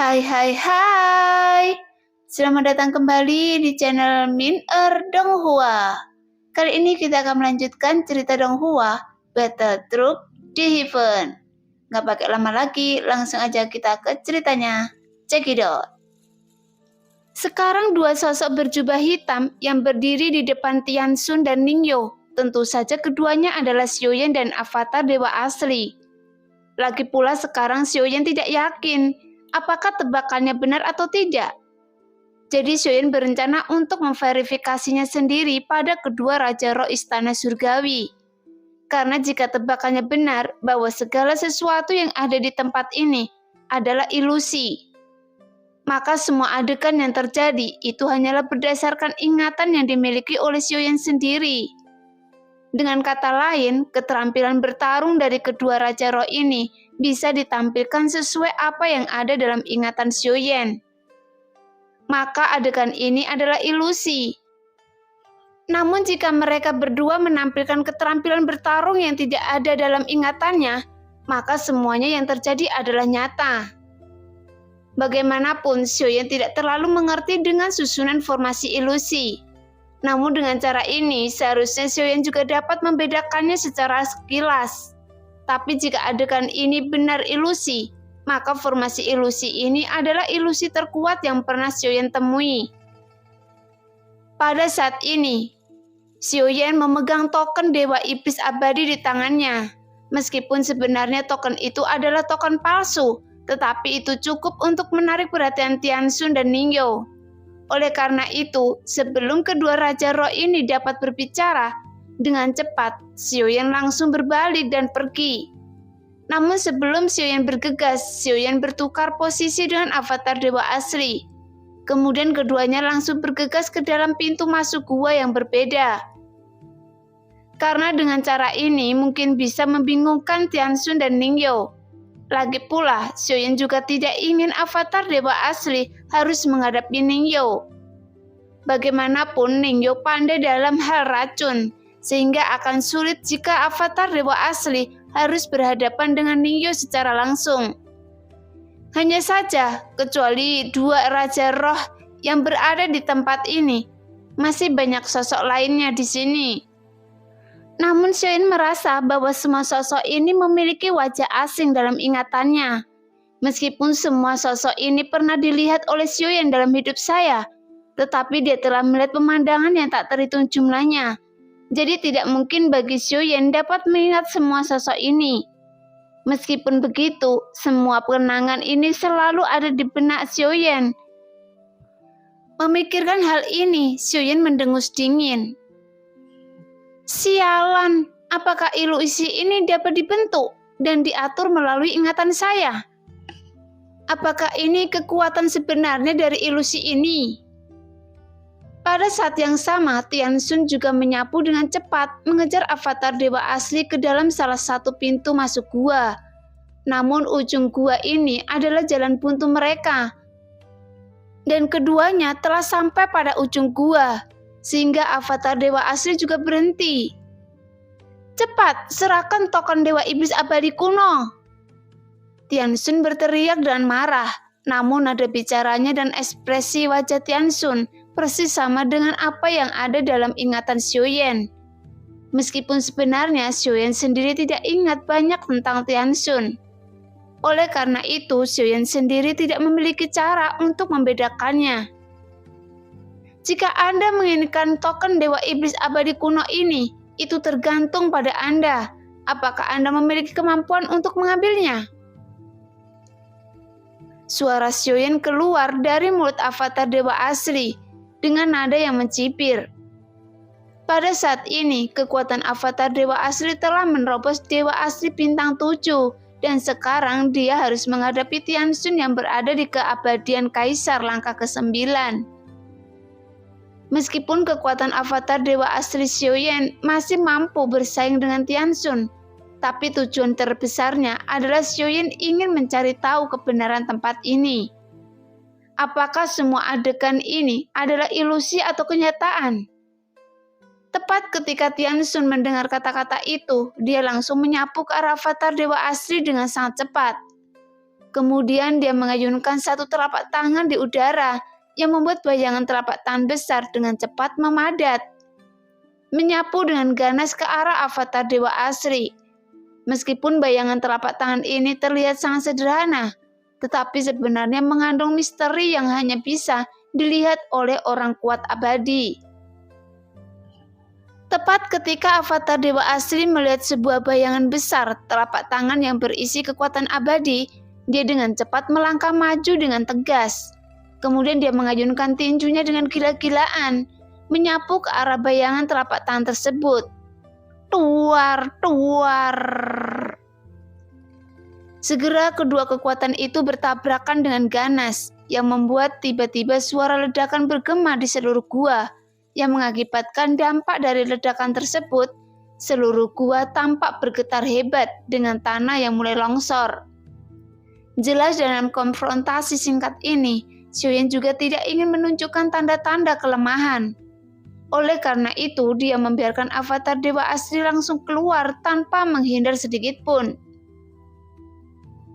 Hai hai hai. Selamat datang kembali di channel Min Donghua. Kali ini kita akan melanjutkan cerita Donghua, Battle Troop di Heaven. Gak pakai lama lagi, langsung aja kita ke ceritanya. Check it out. Sekarang dua sosok berjubah hitam yang berdiri di depan Tian Xun dan Ningyo. Tentu saja keduanya adalah Xiaoyan dan avatar dewa asli. Lagi pula sekarang Xiaoyan tidak yakin apakah tebakannya benar atau tidak. Jadi Xiaoyan berencana untuk memverifikasinya sendiri pada kedua Raja Roh Istana Surgawi. Karena jika tebakannya benar bahwa segala sesuatu yang ada di tempat ini adalah ilusi, maka semua adegan yang terjadi itu hanyalah berdasarkan ingatan yang dimiliki oleh Xiaoyan sendiri. Dengan kata lain, keterampilan bertarung dari kedua Raja Roh ini bisa ditampilkan sesuai apa yang ada dalam ingatan Xiaoyan. Maka adegan ini adalah ilusi. Namun jika mereka berdua menampilkan keterampilan bertarung yang tidak ada dalam ingatannya, maka semuanya yang terjadi adalah nyata. Bagaimanapun, Xiaoyan tidak terlalu mengerti dengan susunan formasi ilusi. Namun dengan cara ini, seharusnya Xiaoyan juga dapat membedakannya secara sekilas. Tapi jika adegan ini benar ilusi, maka formasi ilusi ini adalah ilusi terkuat yang pernah Xiaoyan temui. Pada saat ini, Xiaoyan memegang token Dewa Iblis Abadi di tangannya. Meskipun sebenarnya token itu adalah token palsu, tetapi itu cukup untuk menarik perhatian Tian Xun dan Ningyo. Oleh karena itu, sebelum kedua Raja Roh ini dapat berbicara, dengan cepat, Xiaoyan langsung berbalik dan pergi. Namun sebelum Xiaoyan bergegas, Xiaoyan bertukar posisi dengan avatar dewa asli. Kemudian keduanya langsung bergegas ke dalam pintu masuk gua yang berbeda. Karena dengan cara ini mungkin bisa membingungkan Tian Xun dan Ningyo. Lagi pula, Xiaoyan juga tidak ingin avatar dewa asli harus menghadapi Ningyo. Bagaimanapun, Ningyo pandai dalam hal racun, sehingga akan sulit jika avatar dewa asli harus berhadapan dengan Ningyo secara langsung. Hanya saja, kecuali dua Raja Roh yang berada di tempat ini, masih banyak sosok lainnya di sini. Namun Xiaoyan merasa bahwa semua sosok ini memiliki wajah asing dalam ingatannya. Meskipun semua sosok ini pernah dilihat oleh Xiaoyan dalam hidup saya, tetapi dia telah melihat pemandangan yang tak terhitung jumlahnya. Jadi tidak mungkin bagi Xiaoyan dapat mengingat semua sosok ini. Meskipun begitu, semua kenangan ini selalu ada di benak Xiaoyan. Memikirkan hal ini, Xiaoyan mendengus dingin. Sialan, apakah ilusi ini dapat dibentuk dan diatur melalui ingatan saya? Apakah ini kekuatan sebenarnya dari ilusi ini? Pada saat yang sama, Tian Xun juga menyapu dengan cepat mengejar avatar dewa asli ke dalam salah satu pintu masuk gua. Namun ujung gua ini adalah jalan buntu mereka. Dan keduanya telah sampai pada ujung gua. Sehingga avatar dewa asli juga berhenti. Cepat, serahkan token Dewa Iblis Abadi kuno. Tian Xun berteriak dan marah, namun nada bicaranya dan ekspresi wajah Tian Xun persis sama dengan apa yang ada dalam ingatan Xiaoyan. Meskipun sebenarnya Xiaoyan sendiri tidak ingat banyak tentang Tian Xun. Oleh karena itu, Xiaoyan sendiri tidak memiliki cara untuk membedakannya. Jika Anda menginginkan token Dewa Iblis Abadi kuno ini, itu tergantung pada Anda. Apakah Anda memiliki kemampuan untuk mengambilnya? Suara Xiaoyan keluar dari mulut avatar dewa asli dengan nada yang mencibir. Pada saat ini, kekuatan avatar dewa asli telah menerobos dewa asli bintang 7 dan sekarang dia harus menghadapi Tian Xun yang berada di keabadian Kaisar langkah ke-9. Meskipun kekuatan avatar dewa asli Xiaoyan masih mampu bersaing dengan Tian Xun, tapi tujuan terbesarnya adalah Xiaoyan ingin mencari tahu kebenaran tempat ini. Apakah semua adegan ini adalah ilusi atau kenyataan? Tepat ketika Tian Xun mendengar kata-kata itu, dia langsung menyapu ke arah avatar dewa asli dengan sangat cepat. Kemudian dia mengayunkan satu telapak tangan di udara yang membuat bayangan telapak tangan besar dengan cepat memadat, menyapu dengan ganas ke arah avatar Dewa Asri. Meskipun bayangan telapak tangan ini terlihat sangat sederhana, tetapi sebenarnya mengandung misteri yang hanya bisa dilihat oleh orang kuat abadi. Tepat ketika avatar Dewa Asri melihat sebuah bayangan besar telapak tangan yang berisi kekuatan abadi, dia dengan cepat melangkah maju dengan tegas. Kemudian dia mengayunkan tinjunya dengan gila-gilaan, menyapu ke arah bayangan telapak tangan tersebut. Tuar, tuar. Segera kedua kekuatan itu bertabrakan dengan ganas, yang membuat tiba-tiba suara ledakan bergema di seluruh gua, yang mengakibatkan dampak dari ledakan tersebut, seluruh gua tampak bergetar hebat dengan tanah yang mulai longsor. Jelas dalam konfrontasi singkat ini, Xiaoyan juga tidak ingin menunjukkan tanda-tanda kelemahan. Oleh karena itu, dia membiarkan avatar Dewa Asri langsung keluar tanpa menghindar sedikit pun.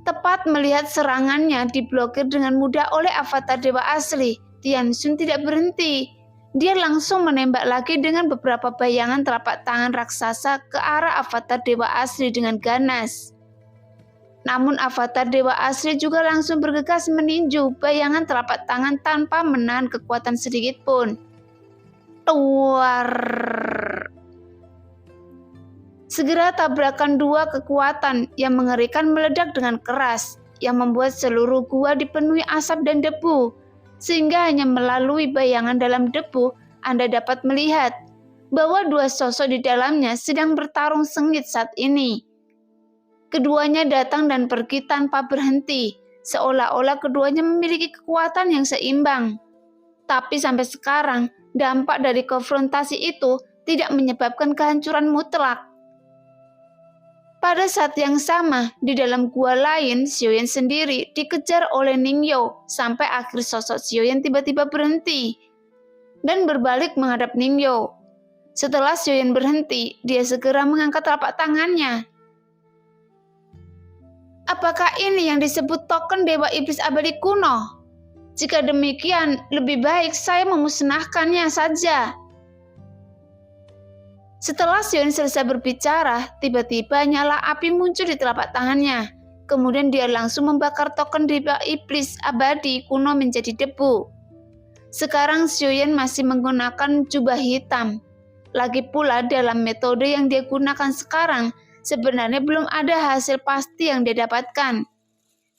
Tepat melihat serangannya diblokir dengan mudah oleh avatar Dewa Asri, Tianxun tidak berhenti. Dia langsung menembak lagi dengan beberapa bayangan telapak tangan raksasa ke arah avatar Dewa Asri dengan ganas. Namun avatar Dewa Asri juga langsung bergegas meninju bayangan telapak tangan tanpa menahan kekuatan sedikit pun. Tuar. Segera tabrakan dua kekuatan yang mengerikan meledak dengan keras, yang membuat seluruh gua dipenuhi asap dan debu, sehingga hanya melalui bayangan dalam debu Anda dapat melihat bahwa dua sosok di dalamnya sedang bertarung sengit saat ini. Keduanya datang dan pergi tanpa berhenti, seolah-olah keduanya memiliki kekuatan yang seimbang. Tapi sampai sekarang, dampak dari konfrontasi itu tidak menyebabkan kehancuran mutlak. Pada saat yang sama, di dalam gua lain, Xiaoyan sendiri dikejar oleh Ningyo, sampai akhir sosok Xiaoyan tiba-tiba berhenti dan berbalik menghadap Ningyo. Setelah Xiaoyan berhenti, dia segera mengangkat telapak tangannya. Apakah ini yang disebut token Dewa Iblis Abadi kuno? Jika demikian, lebih baik saya memusnahkannya saja. Setelah Xiaoyan selesai berbicara, tiba-tiba nyala api muncul di telapak tangannya. Kemudian dia langsung membakar token Dewa Iblis Abadi kuno menjadi debu. Sekarang Xiaoyan masih menggunakan jubah hitam. Lagi pula dalam metode yang dia gunakan sekarang, sebenarnya belum ada hasil pasti yang dia dapatkan.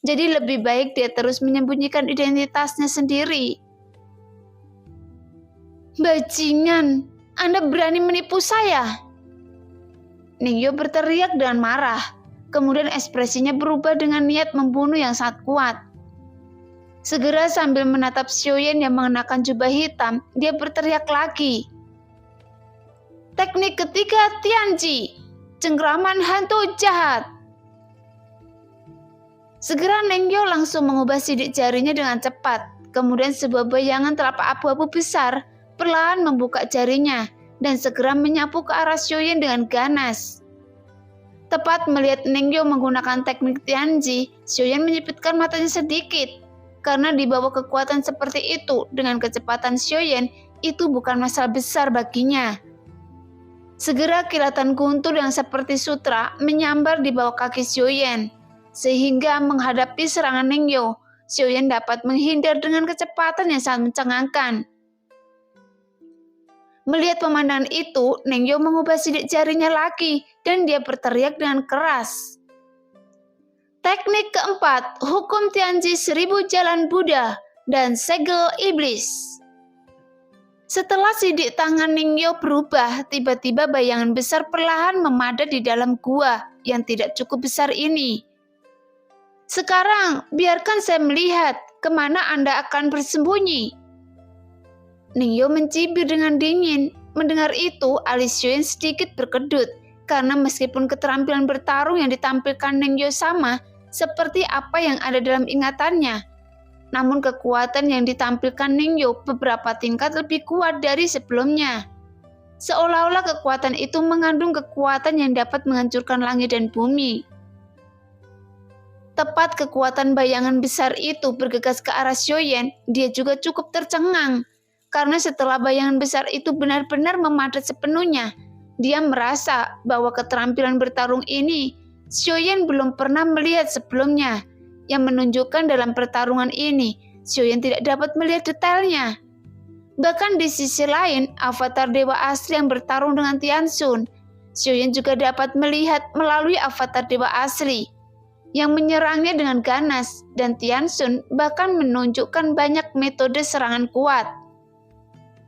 Jadi lebih baik dia terus menyembunyikan identitasnya sendiri. Bajingan, Anda berani menipu saya? Ningyo berteriak dengan marah. Kemudian ekspresinya berubah dengan niat membunuh yang sangat kuat. Segera sambil menatap Xiaoyan yang mengenakan jubah hitam, dia berteriak lagi. Teknik ketiga Tianji, cengkraman hantu jahat. Segera Ningyo langsung mengubah sidik jarinya dengan cepat. Kemudian sebuah bayangan telapak abu-abu besar perlahan membuka jarinya dan segera menyapu ke arah Xiaoyan dengan ganas. Tepat melihat Ningyo menggunakan teknik Tianji, Xiaoyan menyipitkan matanya sedikit. Karena di bawah kekuatan seperti itu dengan kecepatan Xiaoyan, itu bukan masalah besar baginya. Segera kilatan guntur yang seperti sutra menyambar di bawah kaki Xiaoyan. Sehingga menghadapi serangan Ningyo, Xiaoyan dapat menghindar dengan kecepatan yang sangat mencengangkan. Melihat pemandangan itu, Ningyo mengubah sidik jarinya lagi dan dia berteriak dengan keras. Teknik keempat, hukum Tianji 1000 jalan Buddha dan segel iblis. Setelah sidik tangan Ningyo berubah, tiba-tiba bayangan besar perlahan memadat di dalam gua yang tidak cukup besar ini. Sekarang, biarkan saya melihat kemana Anda akan bersembunyi. Ningyo mencibir dengan dingin. Mendengar itu, alis Xiaoyan sedikit berkedut, karena meskipun keterampilan bertarung yang ditampilkan Ningyo sama seperti apa yang ada dalam ingatannya, namun kekuatan yang ditampilkan Ningyo beberapa tingkat lebih kuat dari sebelumnya. Seolah-olah kekuatan itu mengandung kekuatan yang dapat menghancurkan langit dan bumi. Tepat kekuatan bayangan besar itu bergegas ke arah Xiaoyan, dia juga cukup tercengang. Karena setelah bayangan besar itu benar-benar memadat sepenuhnya, dia merasa bahwa keterampilan bertarung ini Xiaoyan belum pernah melihat sebelumnya, yang menunjukkan dalam pertarungan ini Xiaoyan tidak dapat melihat detailnya. Bahkan di sisi lain, avatar dewa asli yang bertarung dengan Tianxun, Xiaoyan juga dapat melihat melalui avatar dewa asli yang menyerangnya dengan ganas, dan Tianxun bahkan menunjukkan banyak metode serangan kuat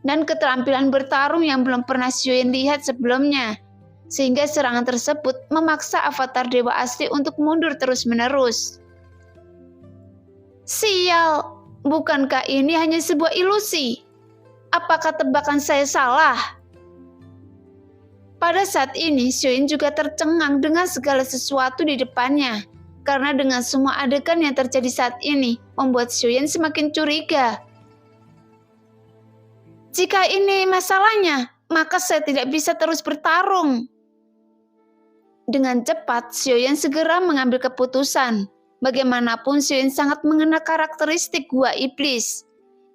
dan keterampilan bertarung yang belum pernah Xiaoyan lihat sebelumnya, sehingga serangan tersebut memaksa avatar dewa asli untuk mundur terus-menerus. Sial, bukankah ini hanya sebuah ilusi? Apakah tebakan saya salah? Pada saat ini, Xiaoyan juga tercengang dengan segala sesuatu di depannya. Karena dengan semua adegan yang terjadi saat ini, membuat Xiaoyan semakin curiga. Jika ini masalahnya, maka saya tidak bisa terus bertarung. Dengan cepat, Xiaoyan segera mengambil keputusan. Bagaimanapun, Xiaoyan sangat mengenal karakteristik gua iblis,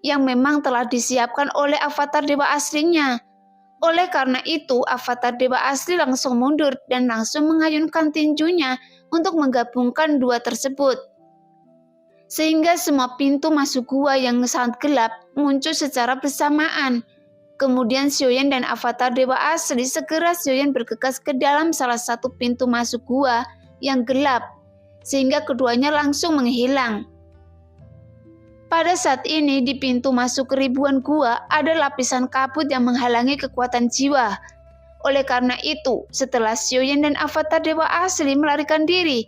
yang memang telah disiapkan oleh avatar dewa aslinya. Oleh karena itu, avatar dewa asli langsung mundur dan langsung mengayunkan tinjunya untuk menggabungkan dua tersebut. Sehingga semua pintu masuk gua yang sangat gelap muncul secara bersamaan. Kemudian Xiaoyan dan avatar dewa asli segera Xiaoyan bergegas ke dalam salah satu pintu masuk gua yang gelap, sehingga keduanya langsung menghilang. Pada saat ini di pintu masuk ribuan gua ada lapisan kabut yang menghalangi kekuatan jiwa. Oleh karena itu, setelah Xiaoyan dan avatar dewa asli melarikan diri,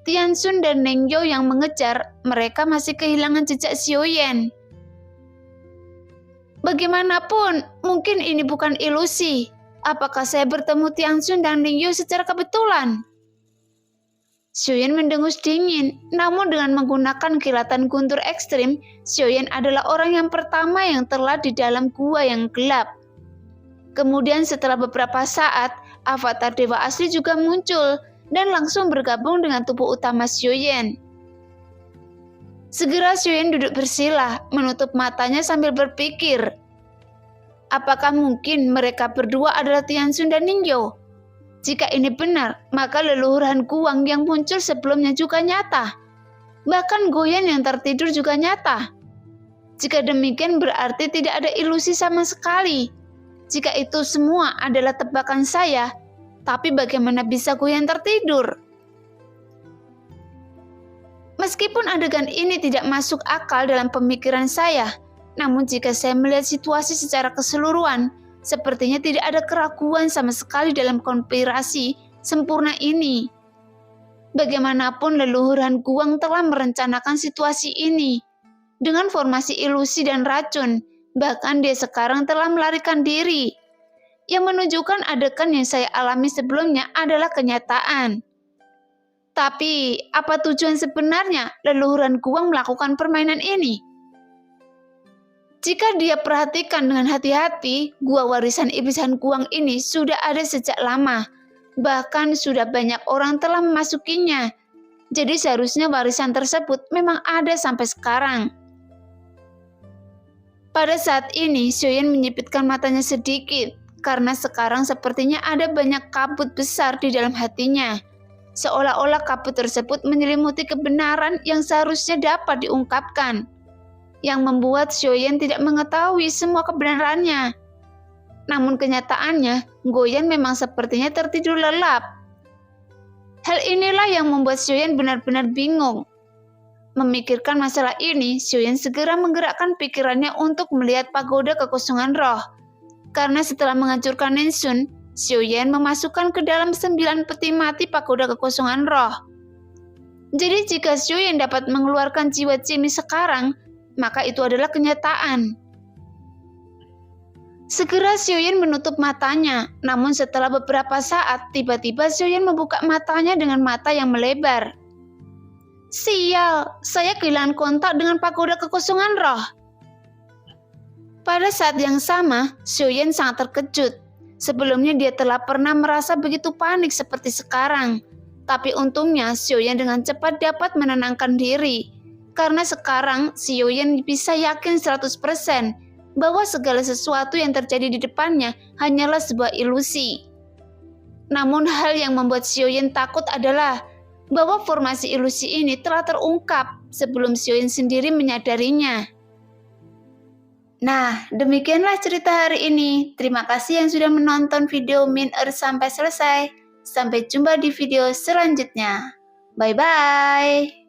Tianxun dan Ningyo yang mengejar, mereka masih kehilangan jejak Xiaoyan. Bagaimanapun, mungkin ini bukan ilusi. Apakah saya bertemu Tianxun dan Ningyo secara kebetulan? Xiaoyan mendengus dingin, namun dengan menggunakan kilatan guntur ekstrim, Xiaoyan adalah orang yang pertama yang telah di dalam gua yang gelap. Kemudian setelah beberapa saat, avatar dewa asli juga muncul dan langsung bergabung dengan tubuh utama Xiaoyan. Segera Xiaoyan duduk bersila, menutup matanya sambil berpikir. Apakah mungkin mereka berdua adalah Tianxun dan Ningyo? Jika ini benar, maka leluhur Han Kuang yang muncul sebelumnya juga nyata. Bahkan Goyan yang tertidur juga nyata. Jika demikian berarti tidak ada ilusi sama sekali. Jika itu semua adalah tebakan saya, tapi bagaimana bisa Goyan tertidur? Meskipun adegan ini tidak masuk akal dalam pemikiran saya, namun jika saya melihat situasi secara keseluruhan, sepertinya tidak ada keraguan sama sekali dalam konspirasi sempurna ini. Bagaimanapun leluhur Han Kuang telah merencanakan situasi ini. Dengan formasi ilusi dan racun, bahkan dia sekarang telah melarikan diri. Yang menunjukkan adegan yang saya alami sebelumnya adalah kenyataan. Tapi, apa tujuan sebenarnya leluhur Han Kuang melakukan permainan ini? Jika dia perhatikan dengan hati-hati, gua warisan iblis Han Kuang ini sudah ada sejak lama. Bahkan sudah banyak orang telah memasukinya. Jadi seharusnya warisan tersebut memang ada sampai sekarang. Pada saat ini, Xiaoyan menyipitkan matanya sedikit, karena sekarang sepertinya ada banyak kabut besar di dalam hatinya. Seolah-olah kabut tersebut menyelimuti kebenaran yang seharusnya dapat diungkapkan, yang membuat Xiaoyan tidak mengetahui semua kebenarannya. Namun kenyataannya, Goyan memang sepertinya tertidur lelap. Hal inilah yang membuat Xiaoyan benar-benar bingung. Memikirkan masalah ini, Xiaoyan segera menggerakkan pikirannya untuk melihat pagoda kekosongan roh. Karena setelah menghancurkan Nincun, Xiaoyan memasukkan ke dalam 9 peti mati pagoda kekosongan roh. Jadi jika Xiaoyan dapat mengeluarkan jiwa Jimmy sekarang, maka itu adalah kenyataan. Segera Xiaoyan menutup matanya, namun setelah beberapa saat, tiba-tiba Xiaoyan membuka matanya dengan mata yang melebar. Sial, saya kehilangan kontak dengan pagoda kekosongan roh. Pada saat yang sama, Xiaoyan sangat terkejut. Sebelumnya dia telah pernah merasa begitu panik seperti sekarang. Tapi untungnya Xiaoyan dengan cepat dapat menenangkan diri. Karena sekarang Xiaoyan bisa yakin 100% bahwa segala sesuatu yang terjadi di depannya hanyalah sebuah ilusi. Namun hal yang membuat Xiaoyan takut adalah bahwa formasi ilusi ini telah terungkap sebelum Xiaoyan sendiri menyadarinya. Nah, demikianlah cerita hari ini. Terima kasih yang sudah menonton video Min Earth sampai selesai. Sampai jumpa di video selanjutnya. Bye-bye.